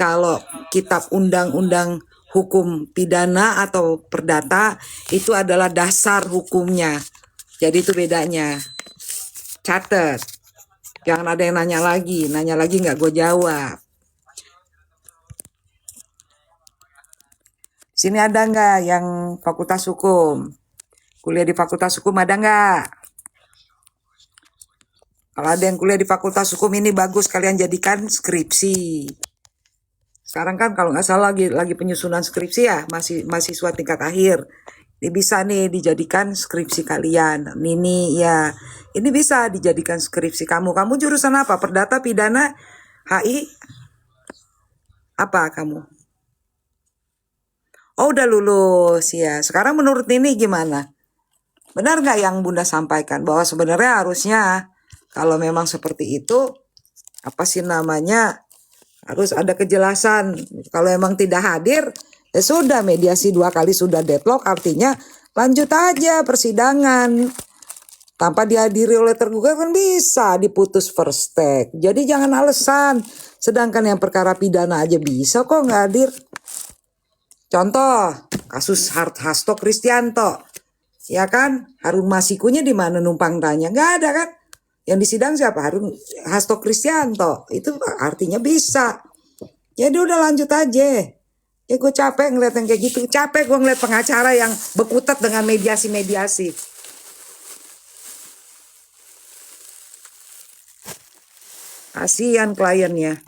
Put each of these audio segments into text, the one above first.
Kalau kitab undang-undang hukum pidana atau perdata itu adalah dasar hukumnya. Jadi itu bedanya. Catat. Jangan ada yang nanya lagi nggak gue jawab. Sini ada nggak yang fakultas hukum? Kuliah di fakultas hukum ada nggak? Kalau ada yang kuliah di fakultas hukum ini bagus, kalian jadikan skripsi. Sekarang kan kalau nggak salah lagi penyusunan skripsi ya, masih mahasiswa tingkat akhir. Ini bisa nih dijadikan skripsi kalian. Ini ya, ini bisa dijadikan skripsi kamu. Kamu jurusan apa? Perdata, pidana, HI? Apa kamu? Oh udah lulus ya. Sekarang menurut Nini gimana? Benar nggak yang Bunda sampaikan bahwa sebenarnya harusnya kalau memang seperti itu apa sih namanya harus ada kejelasan. Kalau emang tidak hadir ya sudah mediasi 2 kali sudah deadlock artinya lanjut aja persidangan tanpa dihadiri oleh tergugat kan bisa diputus first take. Jadi jangan alasan. Sedangkan yang perkara pidana aja bisa kok nggak hadir. Contoh kasus Hasto Kristianto, ya kan? Harun Masikunya di mana numpang tanya? Nggak ada kan? Yang di sidang siapa? Hasto Kristianto. Itu artinya bisa. Jadi udah lanjut aja. Ya gue capek ngeliat yang kayak gitu. Capek gue ngeliat pengacara yang berkutat dengan mediasi-mediasi. Kasihan kliennya.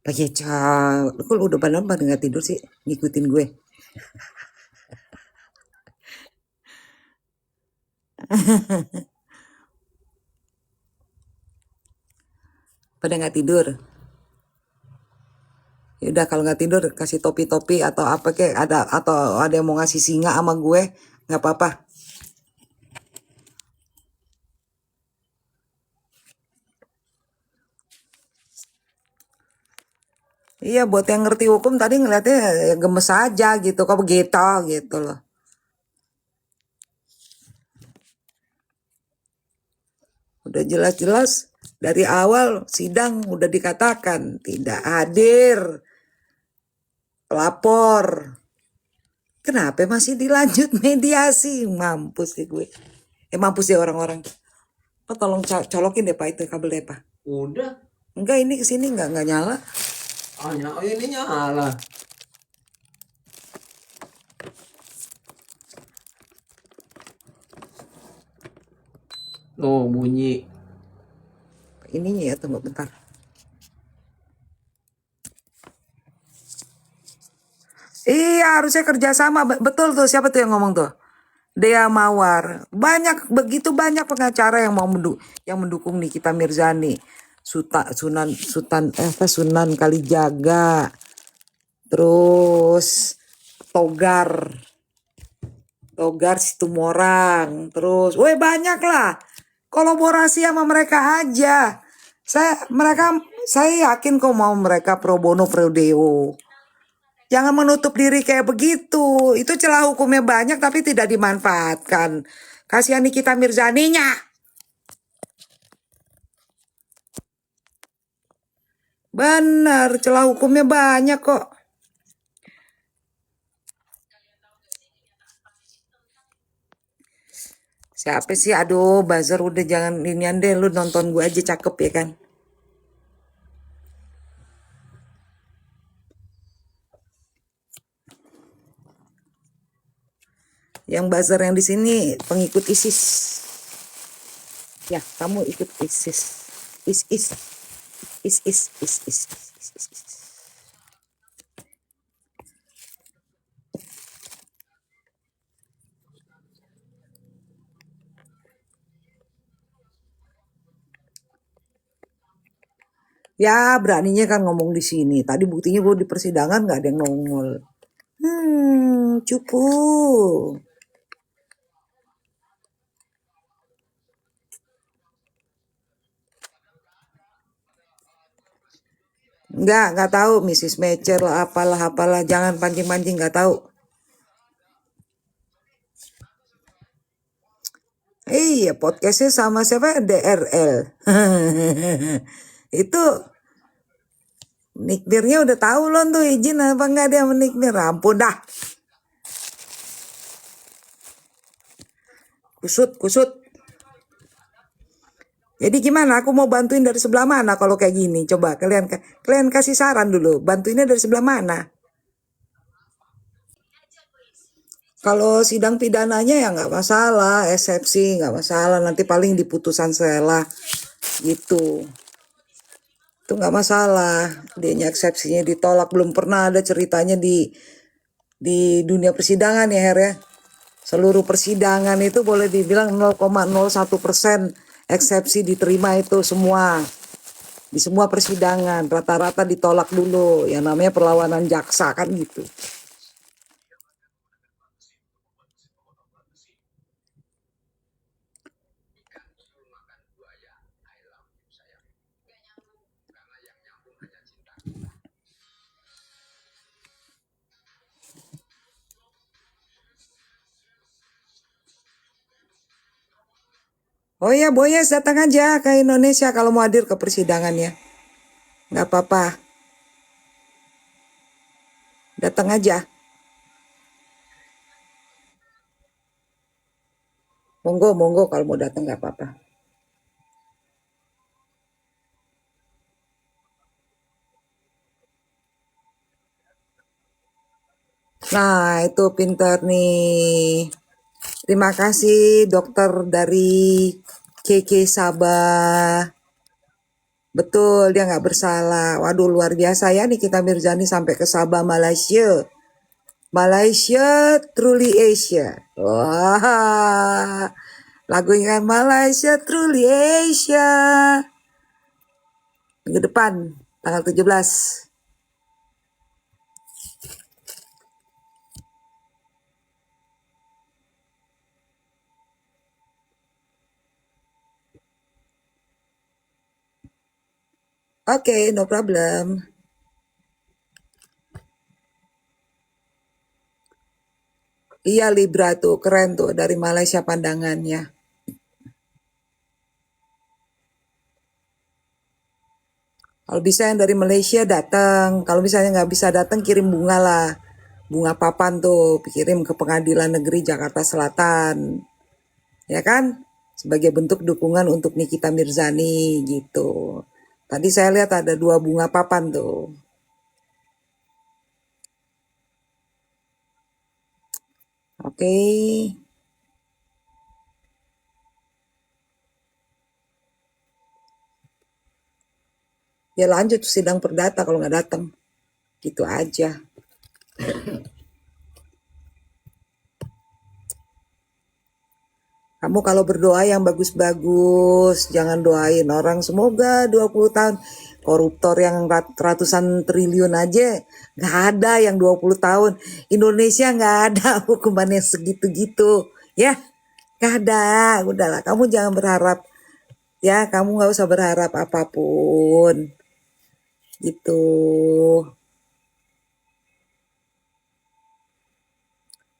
Pakai kok lu udah pada nggak tidur sih ngikutin gue. Pada nggak tidur. Ya udah kalau nggak tidur kasih topi-topi atau apa kek atau ada yang mau ngasih singa sama gue nggak apa-apa. Iya buat yang ngerti hukum tadi ngeliatnya ya gemes aja gitu kok begitu gitu loh. Udah jelas-jelas dari awal sidang udah dikatakan tidak hadir pelapor. Kenapa masih dilanjut mediasi? Mampus sih gue. Mampus ya orang-orang. Pak tolong colokin deh Pak itu kabel deh Pak. Udah. Enggak ini kesini enggak nyala. Ini nyala. Oh bunyi. Ininya ya tunggu bentar. Iya harusnya kerjasama betul tuh siapa tuh yang ngomong tuh? Dea Mawar. Begitu banyak pengacara yang mau mendukung Nikita Mirzani. Sunan Kalijaga. Terus Togar Situmorang. Terus banyak lah. Kolaborasi sama mereka aja. Saya yakin kok mau mereka pro bono pro deo. Jangan menutup diri kayak begitu. Itu celah hukumnya banyak tapi tidak dimanfaatkan. Kasihan Nikita Mirzaninya. Benar, celah hukumnya banyak kok. Siapa sih? Aduh, buzzer udah jangan inian deh. Lu nonton gue aja cakep ya kan. Yang buzzer yang di sini pengikut ISIS. Ya, kamu ikut ISIS. ISIS. Ya, beraninya kan ngomong di sini. Tadi buktinya gue di persidangan nggak ada yang nongol. Cupu. Nggak tahu Mrs. Mecher lah apalah jangan pancing-pancing nggak tahu. Iya podcastnya sama siapa DRL. Itu nikmirnya udah tahu loh tuh izin apa enggak dia menikmir. Ampun dah. Kusut. Jadi gimana? Aku mau bantuin dari sebelah mana kalau kayak gini? Coba kalian kasih saran dulu. Bantuinnya dari sebelah mana? Kalau sidang pidananya ya nggak masalah, eksepsi nggak masalah. Nanti paling di putusan sela gitu. Itu nggak masalah. Dianya eksepsinya ditolak. Belum pernah ada ceritanya di dunia persidangan ya Her ya. Seluruh persidangan itu boleh dibilang 0,01% eksepsi diterima itu semua. Di semua persidangan rata-rata ditolak dulu. Yang namanya perlawanan jaksa kan gitu. Oh ya, Boyes datang aja ke Indonesia kalau mau hadir ke persidangannya. Nggak apa-apa. Datang aja. Monggo kalau mau datang nggak apa-apa. Nah, itu pinter nih. Terima kasih dokter dari KK Sabah. Betul, dia nggak bersalah. Waduh, luar biasa ya nih kita Mirzani sampai ke Sabah, Malaysia. Malaysia, truly Asia. Wah, lagunya Malaysia, truly Asia. Minggu depan, tanggal 17. Oke, no problem. Iya Libra tuh, keren tuh dari Malaysia pandangannya. Kalau bisa yang dari Malaysia datang. Kalau misalnya nggak bisa datang kirim bunga lah. Bunga papan tuh kirim ke Pengadilan Negeri Jakarta Selatan. Ya kan? Sebagai bentuk dukungan untuk Nikita Mirzani gitu. Tadi saya lihat ada 2 bunga papan tuh. Oke. Ya lanjut sidang perdata kalau nggak datang. Gitu aja. Kamu kalau berdoa yang bagus-bagus, jangan doain orang semoga 20 tahun. Koruptor yang ratusan triliun aja, nggak ada yang 20 tahun. Indonesia nggak ada hukumannya segitu-gitu. Ya, nggak ada. Udahlah, kamu jangan berharap. Ya, kamu nggak usah berharap apapun. Gitu.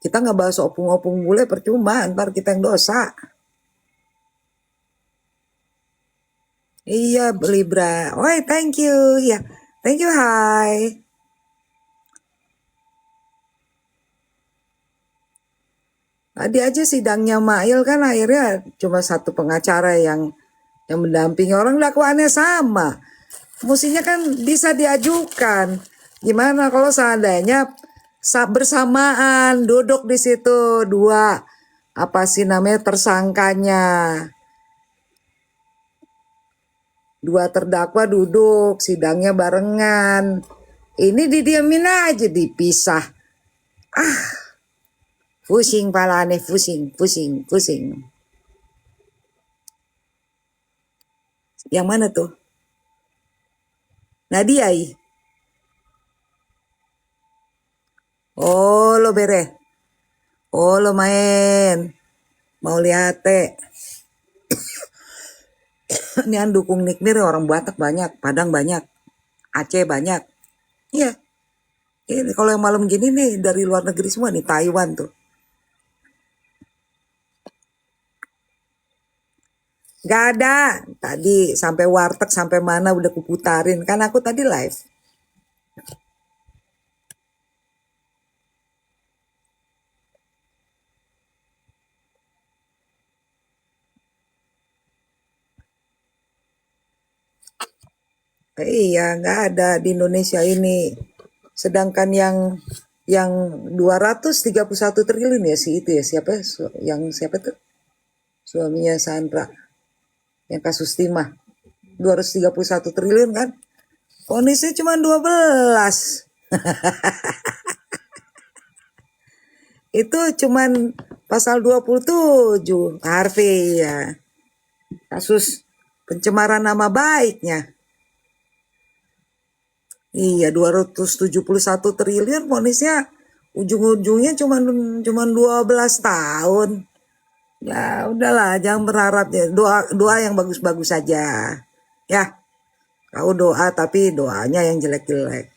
Kita nggak bahas opung-opung bule percuma, ntar kita yang dosa. Iya, Libra. Oi, thank you. Ya, thank you, hi. Tadi aja sidangnya Mail kan akhirnya cuma satu pengacara yang mendampingi, orang dakwaannya sama. Mestinya kan bisa diajukan. Gimana kalau seandainya bersamaan duduk di situ 2 apa sih namanya tersangkanya. 2 terdakwa duduk, sidangnya barengan. Ini didiamin aja, dipisah. Pusing palane, pusing. Yang mana tuh? Nadia. Oh, lo bere. Oh, lo main. Mau lihat teh. Ini yang dukung Nikmir orang Batak banyak, Padang banyak, Aceh banyak. Iya. Ini kalau yang malam gini nih dari luar negeri semua nih, Taiwan tuh. Gak ada. Tadi sampai warteg sampai mana udah kuputarin. Kan aku tadi live. Iya, nggak ada di Indonesia ini. Sedangkan yang 231 triliun ya si itu ya siapa yang siapa tuh suaminya Sandra yang kasus timah 231 triliun kan vonisnya cuma 12 itu cuman pasal 27 Harvey ya kasus pencemaran nama baiknya. Iya 271 triliun vonisnya ujung-ujungnya cuman 12 tahun. Ya udahlah jangan berharap ya. Doa yang bagus-bagus saja. Ya, kau doa tapi doanya yang jelek-jelek.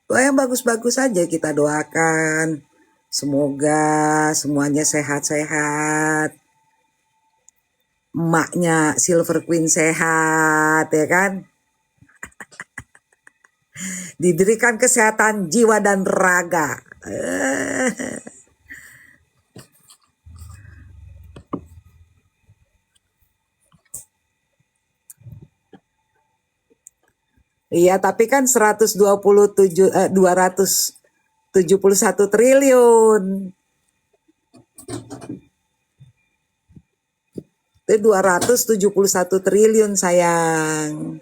Doa yang bagus-bagus saja kita doakan. Semoga semuanya sehat-sehat. Emaknya Silver Queen sehat ya kan. Diberikan kesehatan jiwa dan raga. Iya, tapi kan 271 triliun. Itu 271 triliun sayang.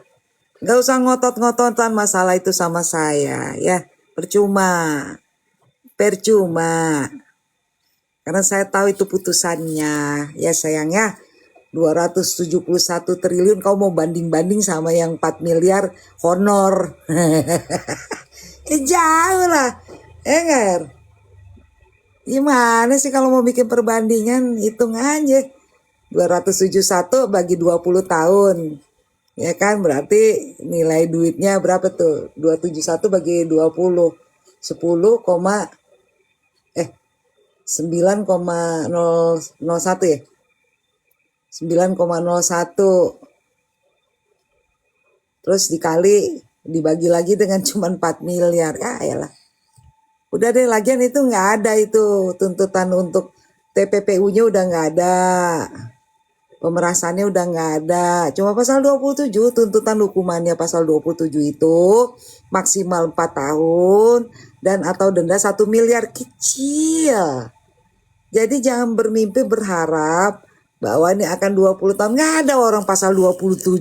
Gak usah ngotot-ngototan masalah itu sama saya ya. Percuma. Karena saya tahu itu putusannya. Ya sayang ya. 271 triliun kau mau banding-banding sama yang 4 miliar honor. Jauh lah. Enggak. Gimana sih kalau mau bikin perbandingan hitung aja. 271 bagi 20 tahun. Ya kan berarti nilai duitnya berapa tuh? 271 bagi 20. 9,001 ya. 9,01 terus dibagi lagi dengan cuma 4 miliar ya elah. Udah deh lagian itu nggak ada itu tuntutan untuk TPPU-nya udah nggak ada, pemerasannya udah nggak ada, cuma pasal 27 tuntutan hukumannya pasal 27 itu maksimal 4 tahun dan atau denda 1 miliar kecil. Jadi jangan bermimpi berharap bahwa ini akan 20 tahun. Nggak ada orang pasal 27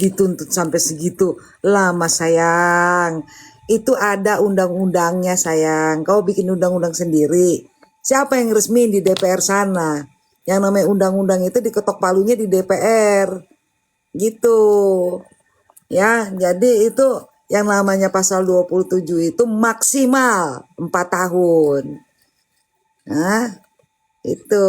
dituntut sampai segitu lama sayang. Itu ada undang-undangnya sayang. Kau bikin undang-undang sendiri. Siapa yang resmi di DPR sana? Yang namanya undang-undang itu diketok palunya di DPR. Gitu. Ya, jadi itu yang namanya pasal 27 itu maksimal 4 tahun. Nah, itu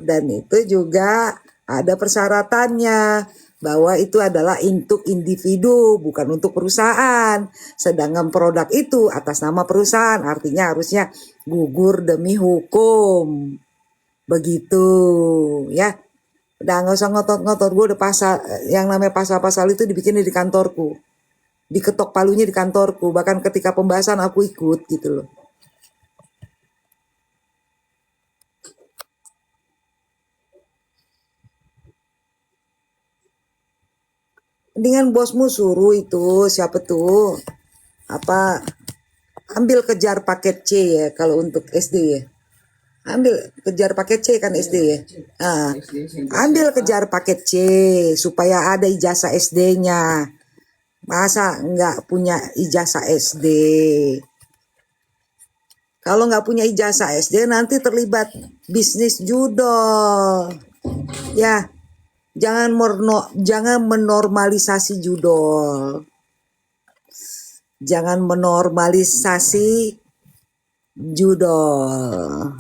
dan itu juga ada persyaratannya bahwa itu adalah untuk individu bukan untuk perusahaan, sedangkan produk itu atas nama perusahaan artinya harusnya gugur demi hukum begitu ya. Udah nggak usah ngotot-ngotot, gue udah pasal yang namanya pasal-pasal itu dibikin di kantorku, diketok palunya di kantorku, bahkan ketika pembahasan aku ikut gitu loh. Dengan bosmu suruh itu siapa tuh apa ambil kejar paket C ya kalau untuk SD ya, ambil kejar paket C kan SD ya, ambil kejar paket C supaya ada ijazah SD-nya, masa nggak punya ijazah SD, kalau nggak punya ijazah SD nanti terlibat bisnis judol ya. Jangan menormalisasi judol. Jangan menormalisasi judol.